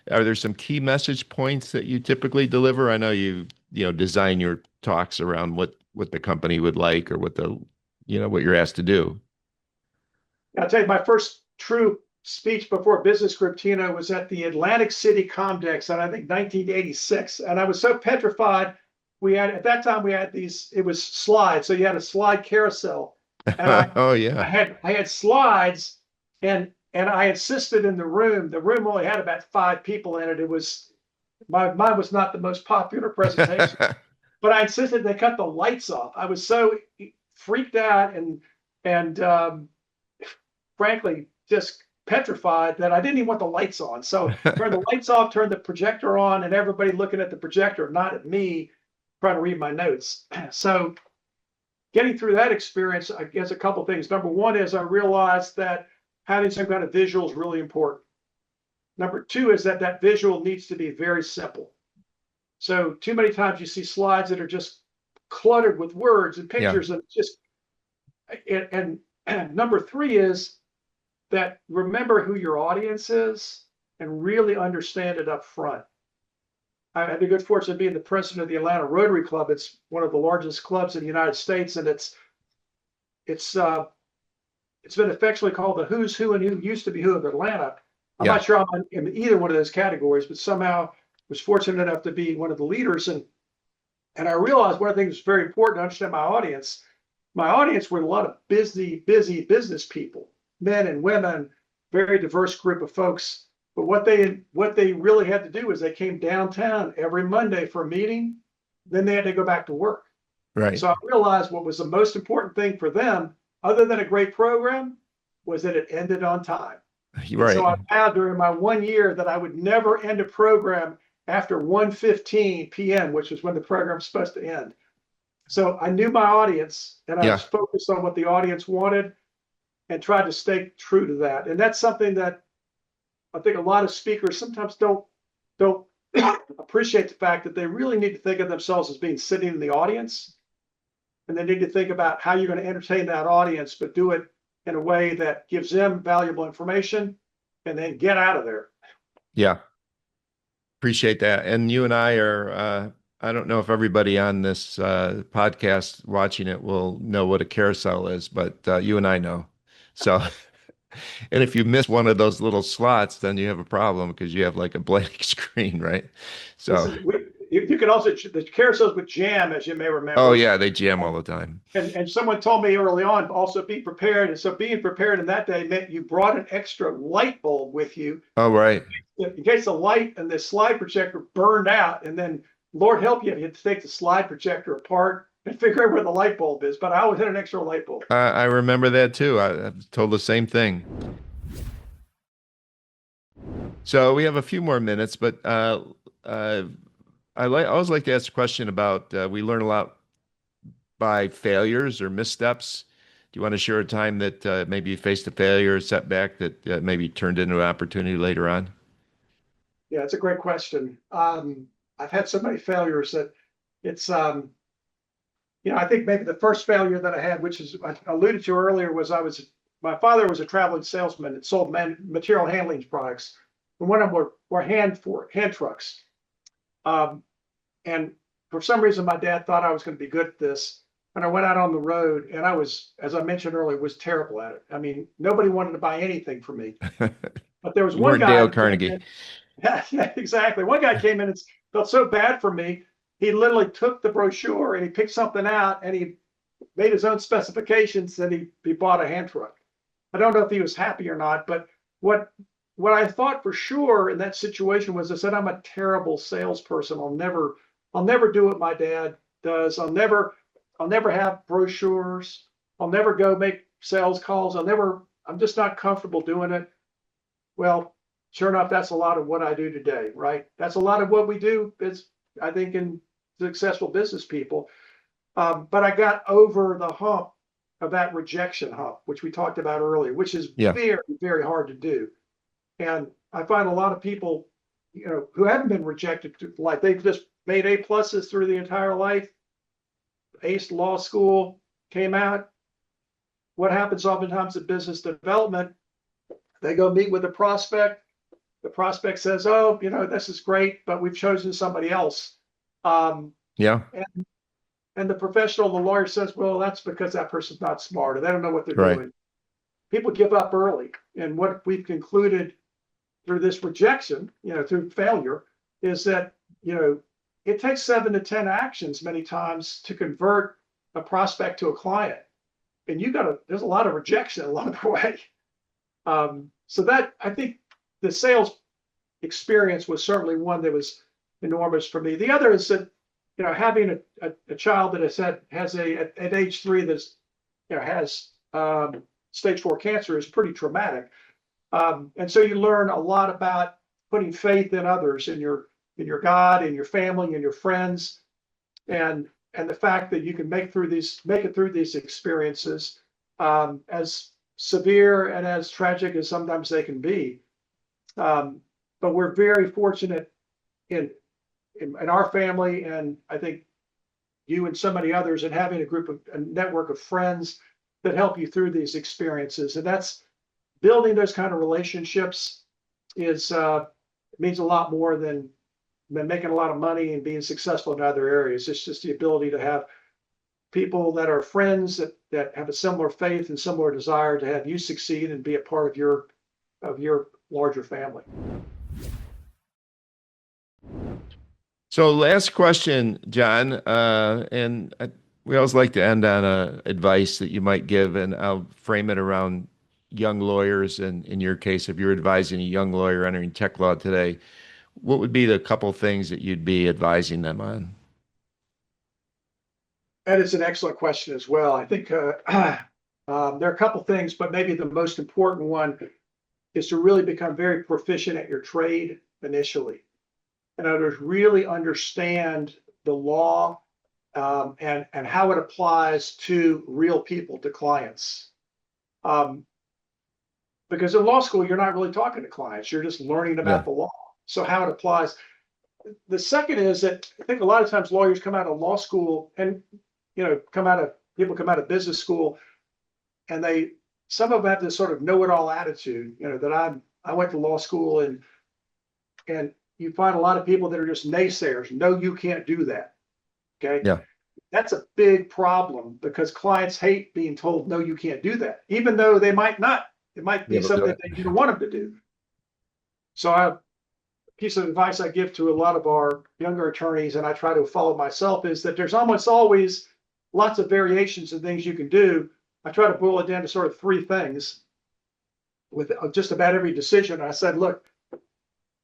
[SPEAKER 2] Are there some key message points that you typically deliver? I know you design your talks around what the company would like or what you're asked to do.
[SPEAKER 1] I'll tell you, my first true speech before a business group, Tino, was at the Atlantic City Comdex in, I think, 1986. And I was so petrified. At that time, we had it was slides. So you had a slide carousel. And
[SPEAKER 2] Oh
[SPEAKER 1] I
[SPEAKER 2] yeah.
[SPEAKER 1] had slides, and I insisted in the room. The room only had about 5 people in it. Mine was not the most popular presentation, but I insisted they cut the lights off. I was so freaked out and frankly just petrified that I didn't even want the lights on. So turn the lights off, turn the projector on, and everybody looking at the projector, not at me, trying to read my notes. So getting through that experience, I guess a couple of things. Number one is I realized that having some kind of visual is really important. Number two is that visual needs to be very simple. So too many times you see slides that are just cluttered with words and
[SPEAKER 2] Yeah.
[SPEAKER 1] pictures, and it's just and number three is that remember who your audience is and really understand it up front. I had the good fortune of being the president of the Atlanta Rotary Club. It's one of the largest clubs in the United States, and it's it's been affectionately called the who's who and who used to be who of Atlanta. I'm
[SPEAKER 2] Yeah.
[SPEAKER 1] not sure I'm in either one of those categories, but somehow was fortunate enough to be one of the leaders. And I realized one of the things that's very important to understand my audience. My audience were a lot of busy business people, men and women, very diverse group of folks. But what they really had to do is they came downtown every Monday for a meeting, then they had to go back to work.
[SPEAKER 2] Right.
[SPEAKER 1] So I realized what was the most important thing for them, other than a great program, was that it ended on time. And so I
[SPEAKER 2] Right.
[SPEAKER 1] vowed during my 1 year that I would never end a program after 1:15 p.m., which was when the program was supposed to end. So I knew my audience and I
[SPEAKER 2] Yeah.
[SPEAKER 1] was focused on what the audience wanted and tried to stay true to that. And that's something that I think a lot of speakers sometimes don't appreciate the fact that they really need to think of themselves as being sitting in the audience. And they need to think about how you're going to entertain that audience, but do it in a way that gives them valuable information and then get out of there.
[SPEAKER 2] Yeah. Appreciate that. And you and I are, I don't know if everybody on this podcast watching it will know what a carousel is, but you and I know. So, and if you miss one of those little slots, then you have a problem because you have like a blank screen, right?
[SPEAKER 1] This
[SPEAKER 2] So,
[SPEAKER 1] is you can also the carousels with jam, as you may
[SPEAKER 2] oh
[SPEAKER 1] remember.
[SPEAKER 2] yeah, they jam all the time.
[SPEAKER 1] And someone told me early on also be prepared. And so being prepared in that day meant you brought an extra light bulb with you
[SPEAKER 2] Oh, right.
[SPEAKER 1] in case the light and the slide projector burned out. And then Lord help you, you had to take the slide projector apart and figure out where the light bulb is. But I always had an extra light bulb.
[SPEAKER 2] I remember that too. I was told the same thing. So we have a few more minutes, but uh, I always like to ask a question about we learn a lot by failures or missteps. Do you want to share a time that maybe you faced a failure or setback that maybe turned into an opportunity later on?
[SPEAKER 1] Yeah, it's a great question. I've had so many failures that it's I think maybe the first failure that I had, which is I alluded to earlier, was my father was a traveling salesman that sold material handling products, and one of them were hand trucks. Um, and for some reason, my dad thought I was going to be good at this, and I went out on the road, and I was, as I mentioned earlier, was terrible at it. I mean, nobody wanted to buy anything from me, but there was
[SPEAKER 2] You
[SPEAKER 1] one
[SPEAKER 2] weren't
[SPEAKER 1] guy
[SPEAKER 2] Dale
[SPEAKER 1] that came
[SPEAKER 2] Carnegie.
[SPEAKER 1] in. Yeah, exactly. One guy came in and felt so bad for me. He literally took the brochure and he picked something out and he made his own specifications and he bought a hand truck. I don't know if he was happy or not, but what what I thought for sure in that situation was I said, I'm a terrible salesperson. I'll never do what my dad does. I'll never have brochures. I'll never go make sales calls. I'm just not comfortable doing it. Well, sure enough, that's a lot of what I do today, right? That's a lot of what we do. It's, I think, in successful business people. But I got over the hump of that rejection hump, which we talked about earlier, which is
[SPEAKER 2] Yeah.
[SPEAKER 1] very, very hard to do. And I find a lot of people, who haven't been rejected, like they've just made A pluses through the entire life, aced law school, came out. What happens oftentimes in business development? They go meet with a prospect. The prospect says, "Oh, this is great, but we've chosen somebody else." Um,
[SPEAKER 2] Yeah.
[SPEAKER 1] and the professional, the lawyer says, "Well, that's because that person's not smart or they don't know what they're
[SPEAKER 2] Right.
[SPEAKER 1] doing." People give up early. And what we've concluded through this rejection, through failure, is that, it takes 7 to 10 actions many times to convert a prospect to a client. And there's a lot of rejection along the way. So that, I think the sales experience was certainly one that was enormous for me. The other is that, having a child that at age 3 that's, has stage 4 cancer is pretty traumatic. And so you learn a lot about putting faith in others, in your God, in your family, in your friends, and the fact that you can make it through these experiences, as severe and as tragic as sometimes they can be. But we're very fortunate in our family, and I think you and so many others, in having a network of friends that help you through these experiences. And that's building those kind of relationships means a lot more than been making a lot of money and being successful in other areas. It's just the ability to have people that are friends that have a similar faith and similar desire to have you succeed and be a part of your larger family.
[SPEAKER 2] So last question, John, we always like to end on advice that you might give, and I'll frame it around young lawyers. And in your case, if you're advising a young lawyer entering tech law today, what would be the couple things that you'd be advising them on?
[SPEAKER 1] That is an excellent question as well. I think there are a couple things, but maybe the most important one is to really become very proficient at your trade initially. In other words, really understand the law and how it applies to real people, to clients. Because in law school, you're not really talking to clients, you're just learning about the law. So how it applies. The second is that I think a lot of times lawyers come out of law school and, people come out of business school and some of them have this sort of know-it-all attitude, that I went to law school and you find a lot of people that are just naysayers. No, you can't do that. Okay.
[SPEAKER 2] Yeah.
[SPEAKER 1] That's a big problem because clients hate being told, no, you can't do that, even though they might not. It might be something they didn't want them to do. So a piece of advice I give to a lot of our younger attorneys, and I try to follow myself, is that there's almost always lots of variations and things you can do. I try to boil it down to sort of three things with just about every decision. I said, look,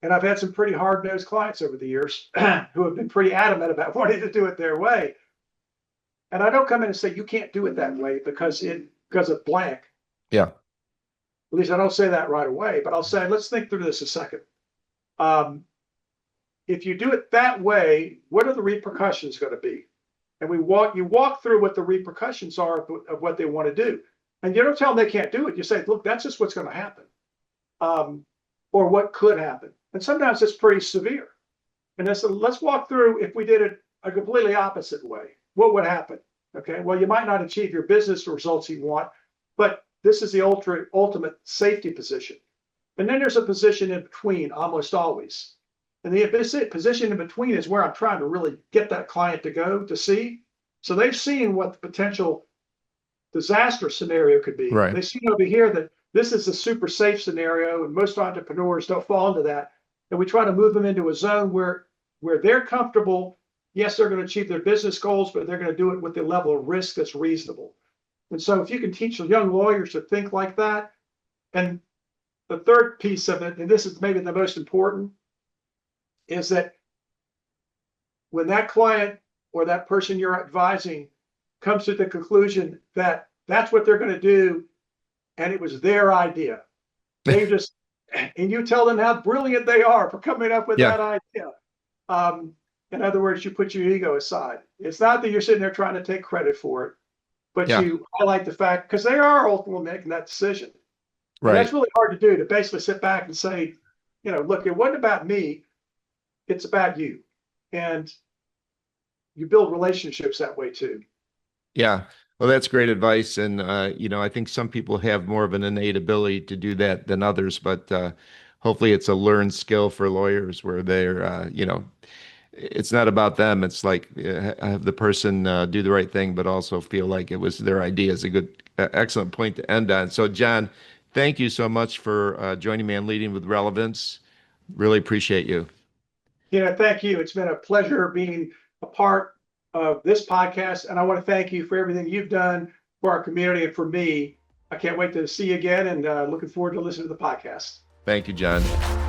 [SPEAKER 1] and I've had some pretty hard-nosed clients over the years who have been pretty adamant about wanting to do it their way. And I don't come in and say, you can't do it that way because of blank.
[SPEAKER 2] Yeah.
[SPEAKER 1] At least I don't say that right away, but I'll say, let's think through this a second. If you do it that way, what are the repercussions going to be? And you walk through what the repercussions are of what they want to do. And you don't tell them they can't do it. You say, look, that's just what's going to happen. Or what could happen. And sometimes it's pretty severe. And let's walk through if we did it a completely opposite way. What would happen? Okay, well, you might not achieve your business results you want, but this is the ultimate safety position. And then there's a position in between almost always. And the position in between is where I'm trying to really get that client to go to see. So they've seen what the potential disaster scenario could be.
[SPEAKER 2] Right.
[SPEAKER 1] They've seen over here that this is a super safe scenario, and most entrepreneurs don't fall into that. And we try to move them into a zone where they're comfortable. Yes, they're going to achieve their business goals, but they're going to do it with the level of risk that's reasonable. And so if you can teach young lawyers to think like that, and the third piece of it, and this is maybe the most important, is that when that client or that person you're advising comes to the conclusion that that's what they're going to do, and it was their idea, and you tell them how brilliant they are for coming up with that idea. In other words, you put your ego aside. It's not that you're sitting there trying to take credit for it, but you highlight the fact, because they are ultimately making that decision. Right. And that's really hard to do, to basically sit back and say, look, it wasn't about me. It's about you. And you build relationships that way too.
[SPEAKER 2] Yeah. Well, that's great advice. And, I think some people have more of an innate ability to do that than others, but hopefully it's a learned skill for lawyers where they're, it's not about them. It's like have the person do the right thing, but also feel like it was their idea. Is a good, excellent point to end on. So, John, thank you so much for joining me on Leading with Relevance. Really appreciate you.
[SPEAKER 1] Thank you. It's been a pleasure being a part of this podcast. And I want to thank you for everything you've done for our community and for me. I can't wait to see you again, and looking forward to listening to the podcast.
[SPEAKER 2] Thank you, John.